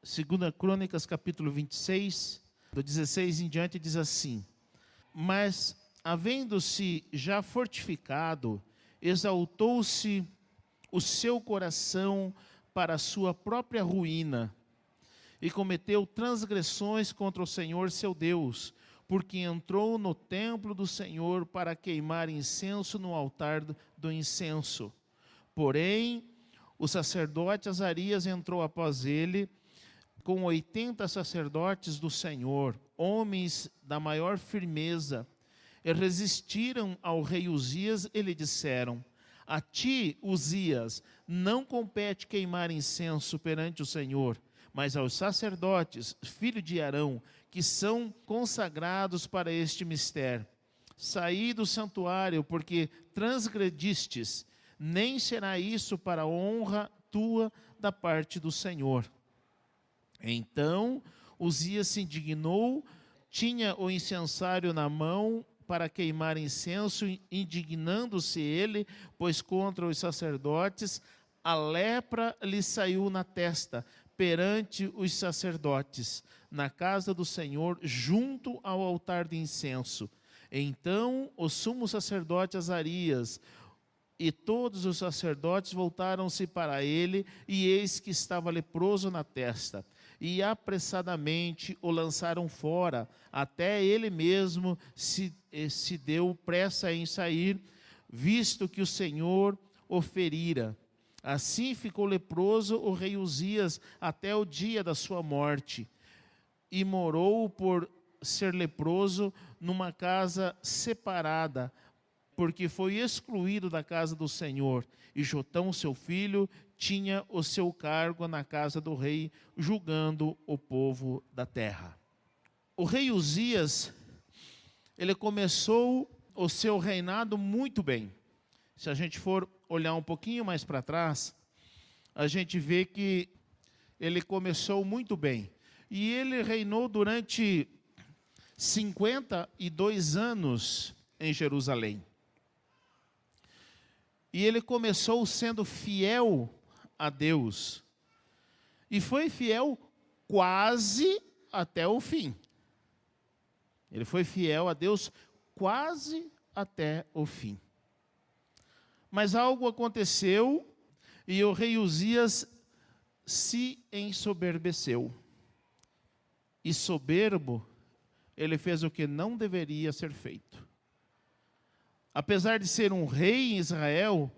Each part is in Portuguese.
2 Crônicas, capítulo 26, do 16 em diante, diz assim: Mas, havendo-se já fortificado, exaltou-se o seu coração para a sua própria ruína, e cometeu transgressões contra o Senhor seu Deus, porque entrou no templo do Senhor para queimar incenso no altar do incenso. Porém, o sacerdote Azarias entrou após ele, com 80 sacerdotes do Senhor, homens da maior firmeza, e resistiram ao rei Uzias e lhe disseram: A ti, Uzias, não compete queimar incenso perante o Senhor, mas aos sacerdotes, filho de Arão, que são consagrados para este mistério. Saí do santuário, porque transgredistes, nem será isso para honra tua da parte do Senhor. Então Uzias se indignou, tinha o incensário na mão para queimar incenso, indignando-se ele, pois contra os sacerdotes a lepra lhe saiu na testa, perante os sacerdotes, na casa do Senhor, junto ao altar de incenso. Então o sumo sacerdote Azarias e todos os sacerdotes voltaram-se para ele, e eis que estava leproso na testa. E apressadamente o lançaram fora, até ele mesmo se deu pressa em sair, visto que o Senhor o ferira. Assim ficou leproso o rei Uzias até o dia da sua morte, e morou por ser leproso numa casa separada, porque foi excluído da casa do Senhor. E Jotão, seu filho, tinha o seu cargo na casa do rei, julgando o povo da terra. O rei Uzias, ele começou o seu reinado muito bem. Se a gente for olhar um pouquinho mais para trás, a gente vê que ele começou muito bem. E ele reinou durante 52 anos em Jerusalém. E ele começou sendo fiel a Deus. E foi fiel quase até o fim. Ele foi fiel a Deus quase até o fim. Mas algo aconteceu e o rei Uzias se ensoberbeceu. E soberbo, ele fez o que não deveria ser feito. Apesar de ser um rei em Israel,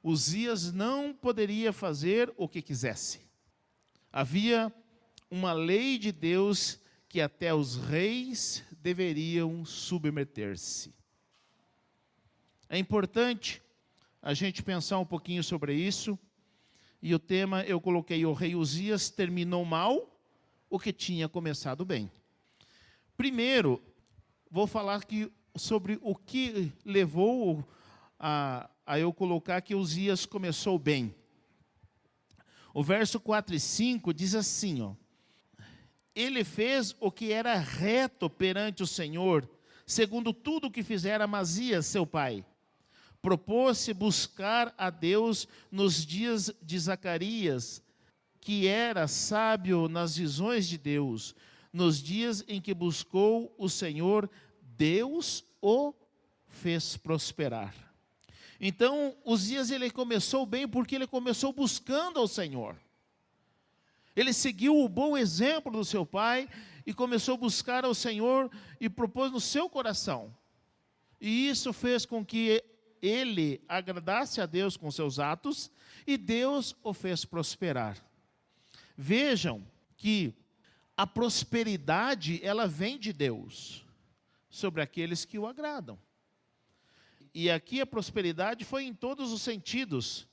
Uzias não poderia fazer o que quisesse. Havia uma lei de Deus que até os reis deveriam submeter-se. É importante a gente pensar um pouquinho sobre isso. E o tema eu coloquei: o rei Uzias terminou mal o que tinha começado bem. Primeiro, vou falar sobre o que levou a eu colocar que Uzias começou bem. O verso 4 e 5 diz assim, ó: Ele fez o que era reto perante o Senhor, segundo tudo o que fizera Amazias, seu pai. Propôs-se buscar a Deus nos dias de Zacarias, que era sábio nas visões de Deus. Nos dias em que buscou o Senhor, Deus o fez prosperar. Então, Uzias, ele começou bem porque ele começou buscando ao Senhor. Ele seguiu o bom exemplo do seu pai e começou a buscar ao Senhor e propôs no seu coração. E isso fez com que ele agradasse a Deus com seus atos, e Deus o fez prosperar. Vejam que a prosperidade, ela vem de Deus sobre aqueles que o agradam. E aqui a prosperidade foi em todos os sentidos.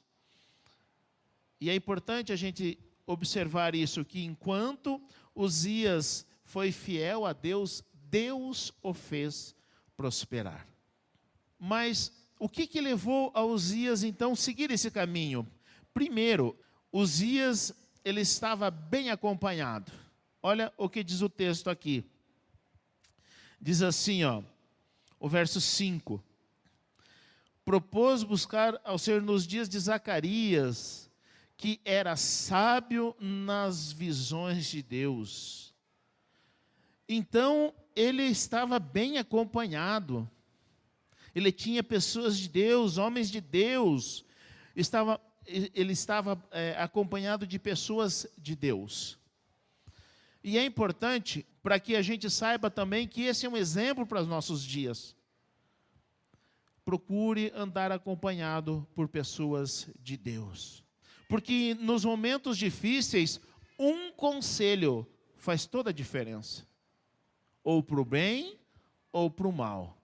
E é importante a gente observar isso, que enquanto Uzias foi fiel a Deus, Deus o fez prosperar. Mas o que levou a Uzias, então, seguir esse caminho? Primeiro, Uzias, ele estava bem acompanhado. Olha o que diz o texto aqui. Diz assim, ó, o verso 5. Propôs buscar ao Senhor nos dias de Zacarias, que era sábio nas visões de Deus. Então, ele estava bem acompanhado. Ele tinha pessoas de Deus, homens de Deus. Ele estava acompanhado de pessoas de Deus. E é importante para que a gente saiba também que esse é um exemplo para os nossos dias. Procure andar acompanhado por pessoas de Deus. Porque nos momentos difíceis, um conselho faz toda a diferença. Ou para o bem, ou para o mal.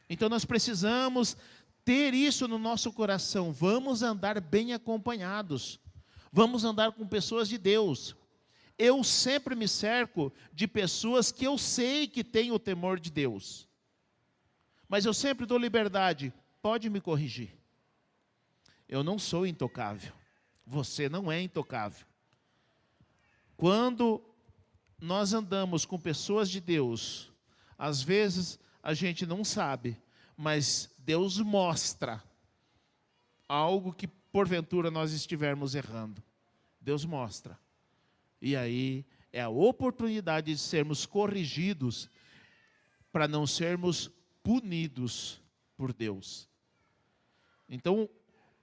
Então nós precisamos ter isso no nosso coração. Vamos andar bem acompanhados. Vamos andar com pessoas de Deus. Eu sempre me cerco de pessoas que eu sei que têm o temor de Deus. Mas eu sempre dou liberdade. Pode me corrigir. Eu não sou intocável. Você não é intocável. Quando nós andamos com pessoas de Deus, às vezes a gente não sabe, mas Deus mostra algo que porventura nós estivermos errando. Deus mostra. E aí é a oportunidade de sermos corrigidos para não sermos punidos por Deus. Então,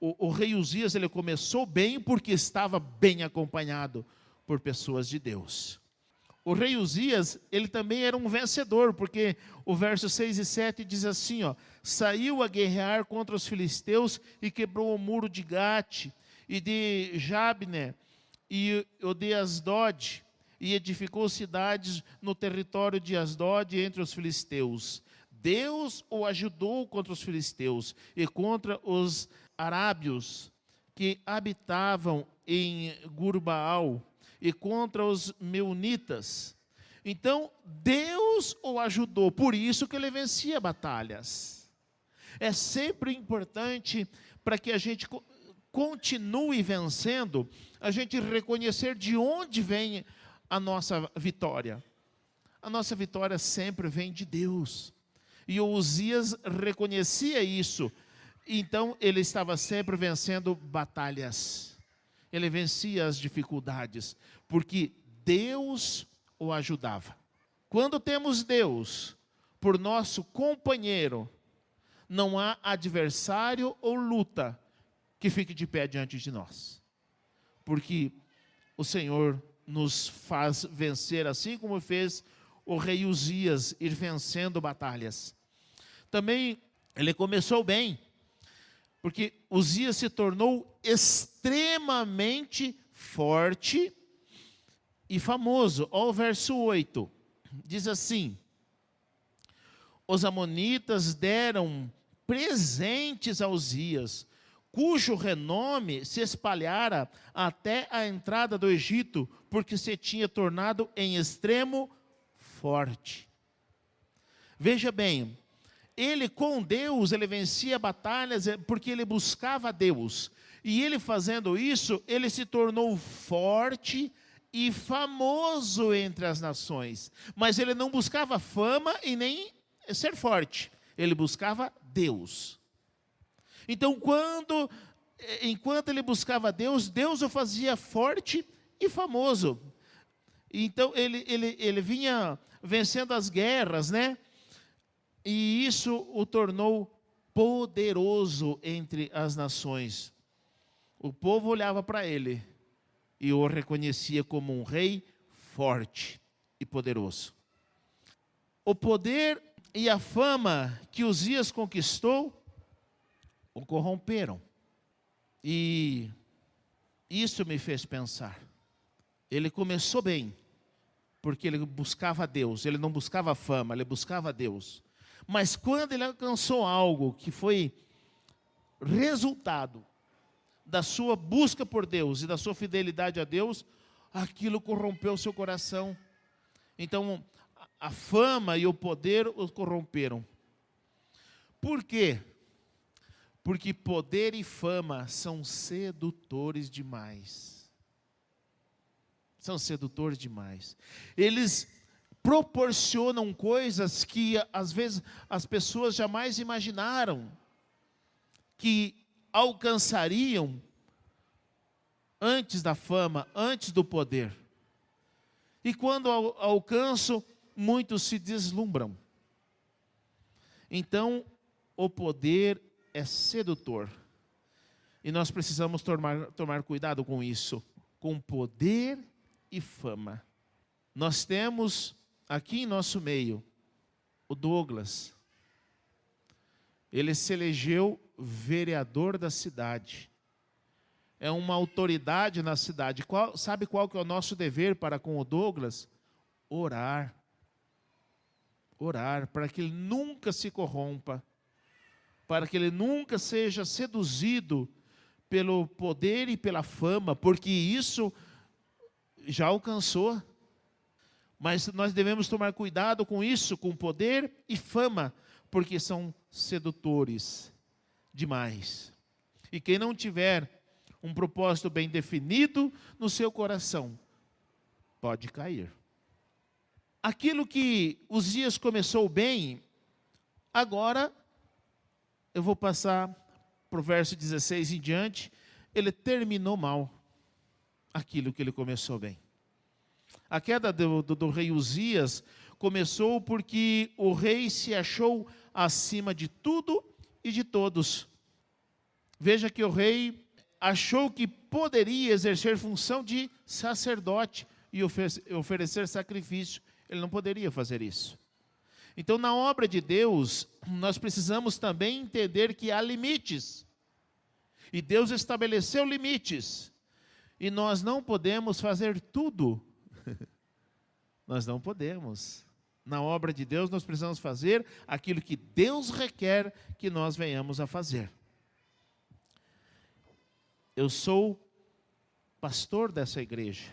o rei Uzias, ele começou bem porque estava bem acompanhado por pessoas de Deus. O rei Uzias, ele também era um vencedor, porque o verso 6 e 7 diz assim, saiu a guerrear contra os filisteus e quebrou o muro de Gate e de Jabne e o de Asdod, e edificou cidades no território de Asdod entre os filisteus. Deus o ajudou contra os filisteus e contra os arábios que habitavam em Gurbaal e contra os meunitas. Então, Deus o ajudou, por isso que ele vencia batalhas. É sempre importante para que a gente continue vencendo, a gente reconhecer de onde vem a nossa vitória. A nossa vitória sempre vem de Deus. E o Uzias reconhecia isso. Então, ele estava sempre vencendo batalhas. Ele vencia as dificuldades, porque Deus o ajudava. Quando temos Deus por nosso companheiro, não há adversário ou luta que fique de pé diante de nós. Porque o Senhor nos faz vencer, assim como fez o rei Uzias ir vencendo batalhas. Também ele começou bem, porque Uzias se tornou extremamente forte e famoso. Olha o verso 8, diz assim: os amonitas deram presentes a Uzias, cujo renome se espalhara até a entrada do Egito, porque se tinha tornado em extremo forte. Veja bem, ele com Deus, ele vencia batalhas porque ele buscava Deus. E ele fazendo isso, ele se tornou forte e famoso entre as nações. Mas ele não buscava fama e nem ser forte. Ele buscava Deus. Então, enquanto ele buscava Deus, Deus o fazia forte e famoso. Então, ele vinha vencendo as guerras, né? E isso o tornou poderoso entre as nações. O povo olhava para ele e o reconhecia como um rei forte e poderoso. O poder e a fama que Uzias conquistou o corromperam. E isso me fez pensar. Ele começou bem, porque ele buscava Deus. Ele não buscava fama, ele buscava Deus. Mas quando ele alcançou algo que foi resultado da sua busca por Deus e da sua fidelidade a Deus, aquilo corrompeu seu coração. Então, a fama e o poder o corromperam. Por quê? Porque poder e fama são sedutores demais. São sedutores demais. Eles proporcionam coisas que às vezes as pessoas jamais imaginaram que alcançariam antes da fama, antes do poder. E quando alcançam, muitos se deslumbram. Então, o poder é sedutor. E nós precisamos tomar cuidado com isso, com poder e fama. Nós temos aqui em nosso meio o Douglas. Ele se elegeu vereador da cidade. É uma autoridade na cidade. Sabe qual que é o nosso dever para com o Douglas? Orar. Orar para que ele nunca se corrompa, para que ele nunca seja seduzido pelo poder e pela fama, porque isso já alcançou. Mas nós devemos tomar cuidado com isso, com poder e fama, porque são sedutores demais. E quem não tiver um propósito bem definido no seu coração, pode cair. Aquilo que Uzias começou bem, agora eu vou passar para o verso 16 em diante, ele terminou mal aquilo que ele começou bem. A queda do rei Uzias começou porque o rei se achou acima de tudo e de todos. Veja que o rei achou que poderia exercer função de sacerdote e oferecer sacrifício. Ele não poderia fazer isso. Então, na obra de Deus, nós precisamos também entender que há limites. E Deus estabeleceu limites. E nós não podemos fazer tudo. Nós não podemos. Na obra de Deus, nós precisamos fazer aquilo que Deus requer que nós venhamos a fazer. Eu sou pastor dessa igreja.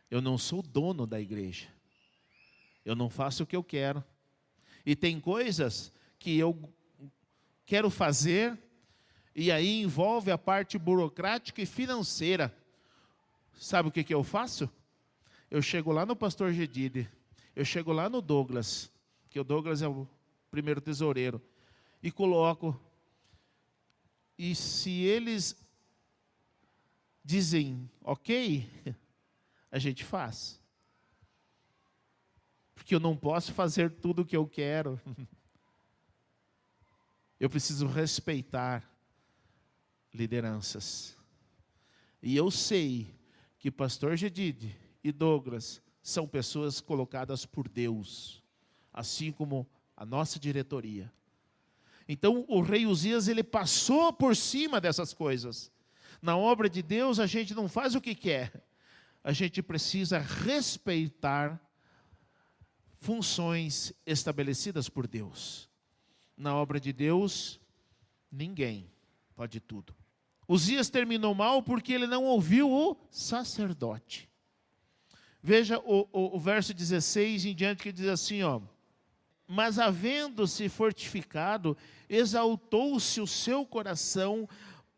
Eu não sou dono da igreja. Eu não faço o que eu quero. E tem coisas que eu quero fazer, e aí envolve a parte burocrática e financeira. Sabe o que eu faço? Eu chego lá no pastor Gedide, eu chego lá no Douglas, que o Douglas é o primeiro tesoureiro, e coloco. E se eles dizem ok, a gente faz. Porque eu não posso fazer tudo o que eu quero. Eu preciso respeitar lideranças. E eu sei que pastor Gedide e Douglas são pessoas colocadas por Deus, assim como a nossa diretoria. Então o rei Uzias, ele passou por cima dessas coisas. Na obra de Deus a gente não faz o que quer. A gente precisa respeitar funções estabelecidas por Deus. Na obra de Deus, ninguém pode tudo. Uzias terminou mal porque ele não ouviu o sacerdote. Veja o verso 16 em diante, que diz assim, ó: mas havendo-se fortificado, exaltou-se o seu coração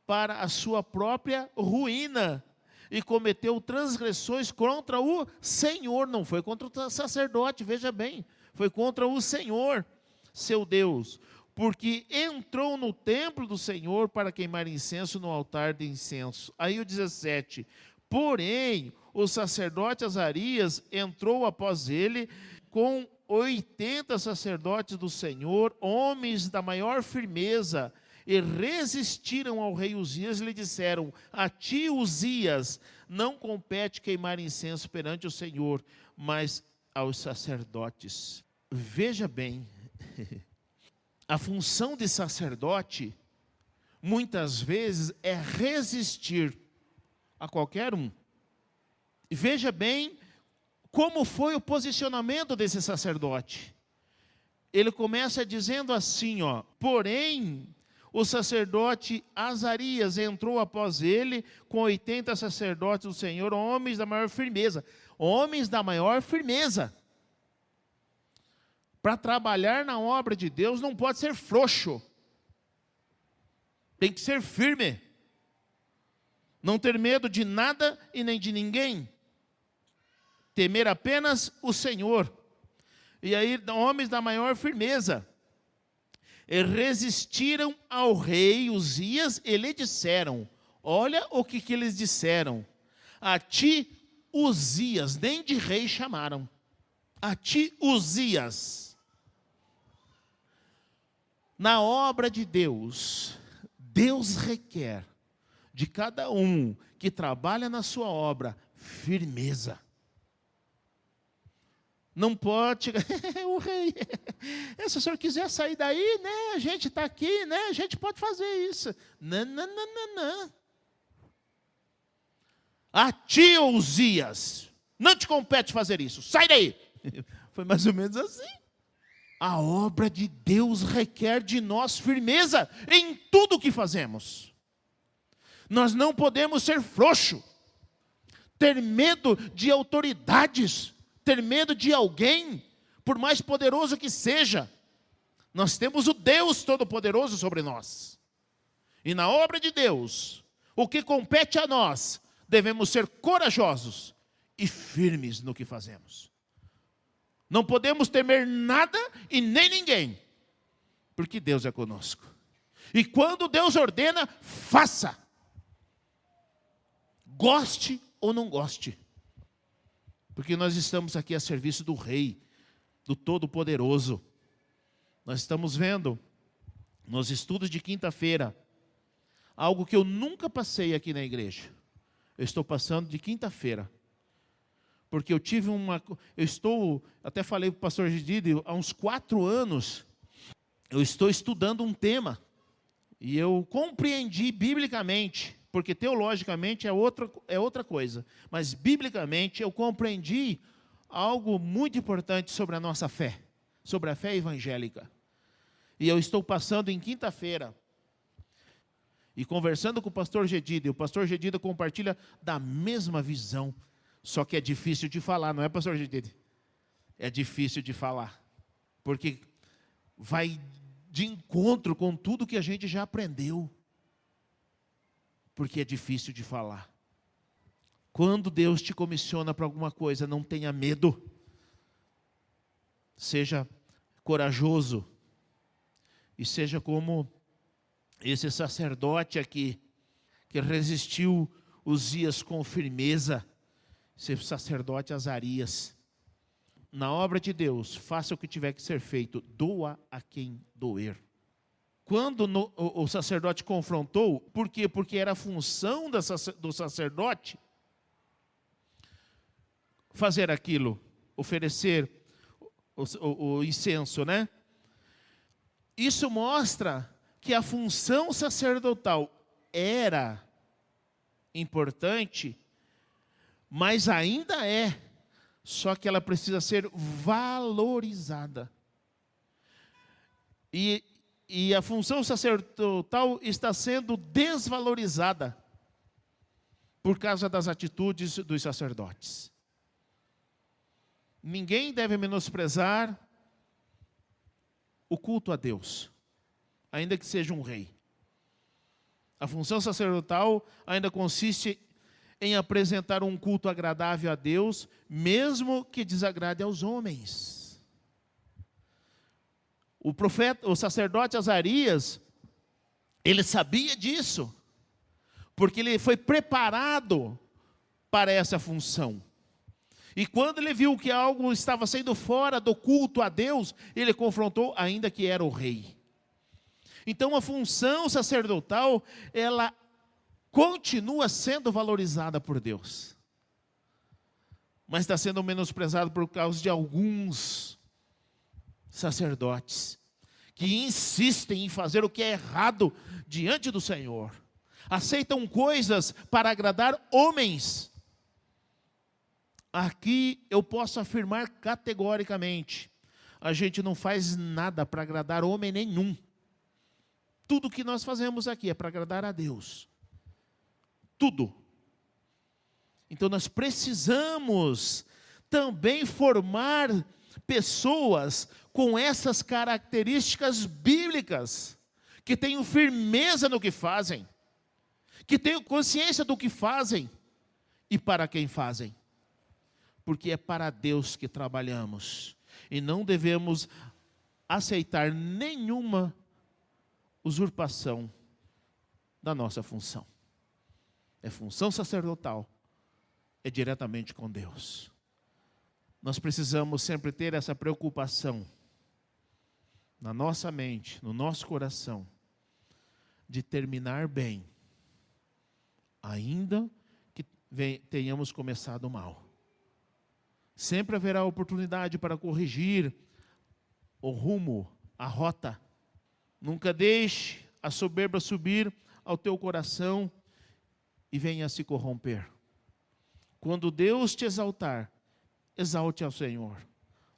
para a sua própria ruína, e cometeu transgressões contra o Senhor. Não foi contra o sacerdote, veja bem, foi contra o Senhor, seu Deus, porque entrou no templo do Senhor para queimar incenso no altar de incenso. Aí o 17, porém, o sacerdote Azarias entrou após ele com 80 sacerdotes do Senhor, homens da maior firmeza, e resistiram ao rei Uzias e lhe disseram: a ti, Uzias, não compete queimar incenso perante o Senhor, mas aos sacerdotes. Veja bem, a função de sacerdote, muitas vezes, é resistir a qualquer um. E veja bem como foi o posicionamento desse sacerdote. Ele começa dizendo assim, ó: porém, o sacerdote Azarias entrou após ele com 80 sacerdotes do Senhor, homens da maior firmeza. Homens da maior firmeza. Para trabalhar na obra de Deus não pode ser frouxo. Tem que ser firme. Não ter medo de nada e nem de ninguém. Temer apenas o Senhor. E aí, homens da maior firmeza. E resistiram ao rei Uzias e lhe disseram: Olha o que eles disseram. A ti, Uzias, nem de rei chamaram. A ti, Uzias. Na obra de Deus, Deus requer de cada um que trabalha na sua obra firmeza. Não pode, o rei, se o senhor quiser sair daí, né, a gente está aqui, né, a gente pode fazer isso. Não, não, não, não, não. A ti, Uzias, não te compete fazer isso, sai daí. Foi mais ou menos assim. A obra de Deus requer de nós firmeza em tudo o que fazemos. Nós não podemos ser frouxos, ter medo de autoridades, ter medo de alguém, por mais poderoso que seja. Nós temos o Deus Todo-Poderoso sobre nós. E na obra de Deus, o que compete a nós, devemos ser corajosos e firmes no que fazemos. Não podemos temer nada e nem ninguém, porque Deus é conosco. E quando Deus ordena, faça. Goste ou não goste. Porque nós estamos aqui a serviço do Rei, do Todo-Poderoso. Nós estamos vendo, nos estudos de quinta-feira, algo que eu nunca passei aqui na igreja. Eu estou passando de quinta-feira. Porque eu tive até falei para o pastor Gidido, há uns 4 anos, eu estou estudando um tema. E eu compreendi biblicamente, porque teologicamente é outra coisa. Mas biblicamente eu compreendi algo muito importante sobre a nossa fé, sobre a fé evangélica. E eu estou passando em quinta-feira, e conversando com o pastor Gedida, e o pastor Gedida compartilha da mesma visão, só que é difícil de falar, não é, pastor Gedida? É difícil de falar, porque vai de encontro com tudo que a gente já aprendeu, porque é difícil de falar. Quando Deus te comissiona para alguma coisa, não tenha medo, seja corajoso, e seja como esse sacerdote aqui, que resistiu Uzias com firmeza, esse sacerdote Azarias. Na obra de Deus, faça o que tiver que ser feito, doa a quem doer. Quando o sacerdote confrontou, por quê? Porque era a função do sacerdote fazer aquilo, oferecer o incenso, né? Isso mostra que a função sacerdotal era importante, mas ainda é, só que ela precisa ser valorizada. E a função sacerdotal está sendo desvalorizada por causa das atitudes dos sacerdotes. Ninguém deve menosprezar o culto a Deus, ainda que seja um rei. A função sacerdotal ainda consiste em apresentar um culto agradável a Deus, mesmo que desagrade aos homens. O sacerdote Azarias, ele sabia disso, porque ele foi preparado para essa função. E quando ele viu que algo estava saindo fora do culto a Deus, ele confrontou, ainda que era o rei. Então a função sacerdotal, ela continua sendo valorizada por Deus, mas está sendo menosprezada por causa de alguns sacerdotes que insistem em fazer o que é errado diante do Senhor, aceitam coisas para agradar homens. Aqui eu posso afirmar categoricamente, a gente não faz nada para agradar homem nenhum. Tudo que nós fazemos aqui é para agradar a Deus. Tudo. Então nós precisamos também formar pessoas com essas características bíblicas, que tenham firmeza no que fazem, que tenham consciência do que fazem e para quem fazem. Porque é para Deus que trabalhamos e não devemos aceitar nenhuma usurpação da nossa função. é função sacerdotal, é diretamente com Deus. Nós precisamos sempre ter essa preocupação na nossa mente, no nosso coração, de terminar bem, ainda que tenhamos começado mal. Sempre haverá oportunidade para corrigir o rumo, a rota. Nunca deixe a soberba subir ao teu coração e venha a se corromper. Quando Deus te exaltar, exalte ao Senhor,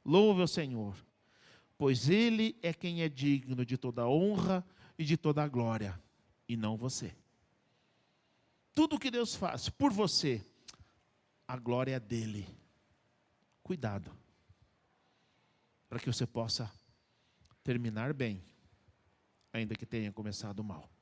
louve ao Senhor, pois Ele é quem é digno de toda honra e de toda glória, e não você. Tudo que Deus faz por você, a glória é dele. Cuidado, para que você possa terminar bem, ainda que tenha começado mal.